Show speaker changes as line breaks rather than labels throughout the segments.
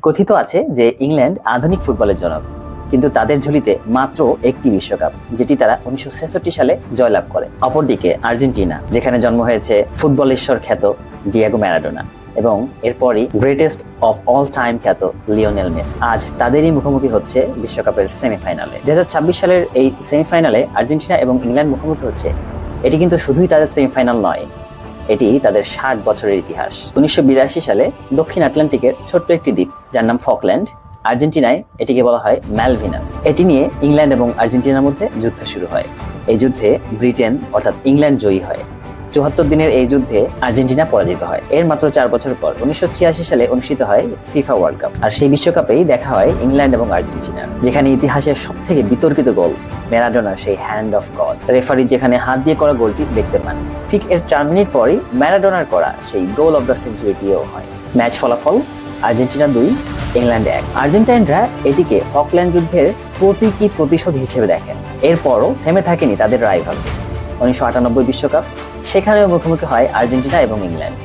কথিত আছে যে ইংল্যান্ড আধুনিক ফুটবলের জনক, কিন্তু তাদের ঝুলিতে মাত্র একটি বিশ্বকাপ, যেটি তারা 1966 সালে জয়লাভ করে। অপরদিকে আর্জেন্টিনা, যেখানে জন্ম হয়েছে ফুটবল ঈশ্বর খ্যাত ডিয়েগো ম্যারাডোনা এবং এরপরই গ্রেটেস্ট অফ অল টাইম খ্যাত লিওনেল মেসি, আজ তাদেরই মুখোমুখি হচ্ছে বিশ্বকাপের সেমিফাইনালে। 2026 সালের এই সেমিফাইনালে আর্জেন্টিনা এবং ইংল্যান্ড মুখোমুখি হচ্ছে। এটি কিন্তু শুধুই তাদের সেমিফাইনাল নয়, এটি তাদের 60 বছরের ইতিহাস। 1982 সালে দক্ষিণ আটলান্টিকের ছোট্ট একটি দ্বীপ, যার নাম ফকল্যান্ড, আর্জেন্টিনায় এটিকে বলা হয় ম্যালভিনাস। এটি নিয়ে ইংল্যান্ড এবং আর্জেন্টিনার মধ্যে যুদ্ধ শুরু হয়। এই যুদ্ধে ব্রিটেন অর্থাৎ ইংল্যান্ড জয়ী হয়। 74 দিনের এই যুদ্ধে আর্জেন্টিনা পরাজিত হয়। এর মাত্র 4 বছর পর 1986 সালে অনুষ্ঠিত হয় ফিফা ওয়ার্ল্ড কাপ। আর সেই বিশ্বকাপেই দেখা হয় ইংল্যান্ড এবং আর্জেন্টিনা, যেখানে ইতিহাসের সবথেকে বিতর্কিত গোল ম্যারাডোনার সেই হ্যান্ড অফ গড, রেফারি যেখানে হাত দিয়ে করা গোলটি দেখতে পান। ঠিক এর 4 মিনিট পরই ম্যারাডোনার করা সেই গোল অফ দ্য সেঞ্চুরিটিও হয়। ম্যাচ ফলাফল আর্জেন্টিনা 2, ইংল্যান্ড 1। আর্জেন্টাইনরা এটিকে ফকল্যান্ড যুদ্ধের প্রতীকী প্রতিশোধ হিসেবে দেখেন। এরপরও থেমে থাকেনি তাদের রাইভাল। 1998 বিশ্বকাপ, সেখানেও মুখোমুখি হয় আর্জেন্টিনা এবং ইংল্যান্ড।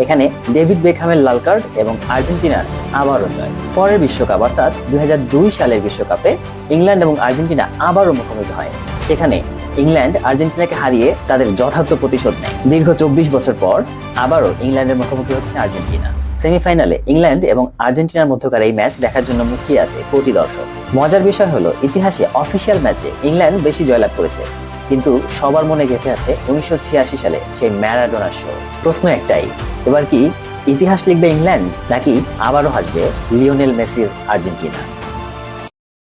এখানে ডেভিড বেকহামের লাল কার্ড এবং আর্জেন্টিনার আবারও জয়। পরের বিশ্বকাপ অর্থাৎ 2002 সালের বিশ্বকাপে ইংল্যান্ড এবং আর্জেন্টিনা আবারও মুখোমুখি হয়। সেখানে ইংল্যান্ড আর্জেন্টিনাকে হারিয়ে তাদের যথার্থ প্রতিশোধ নেয়। দীর্ঘ 24 বছর পর আবারও ইংল্যান্ডের মুখোমুখি হচ্ছে আর্জেন্টিনা। সেমিফাইনালে ইংল্যান্ড এবং আর্জেন্টিনার মধ্যকার এই ম্যাচ দেখার জন্য মুখিয়ে আছে কোটি দর্শক। মজার বিষয় হলো, ইতিহাসে অফিসিয়াল ম্যাচে ইংল্যান্ড বেশি জয়লাভ করেছে, কিন্তু সবার মনে গেঁথে আছে 1986 সালে সেই ম্যারাডোনার শো। প্রশ্ন একটাই, এবার কি ইতিহাস লিখবে ইংল্যান্ড, নাকি আবারও হাসবে লিওনেল মেসির আর্জেন্টিনা?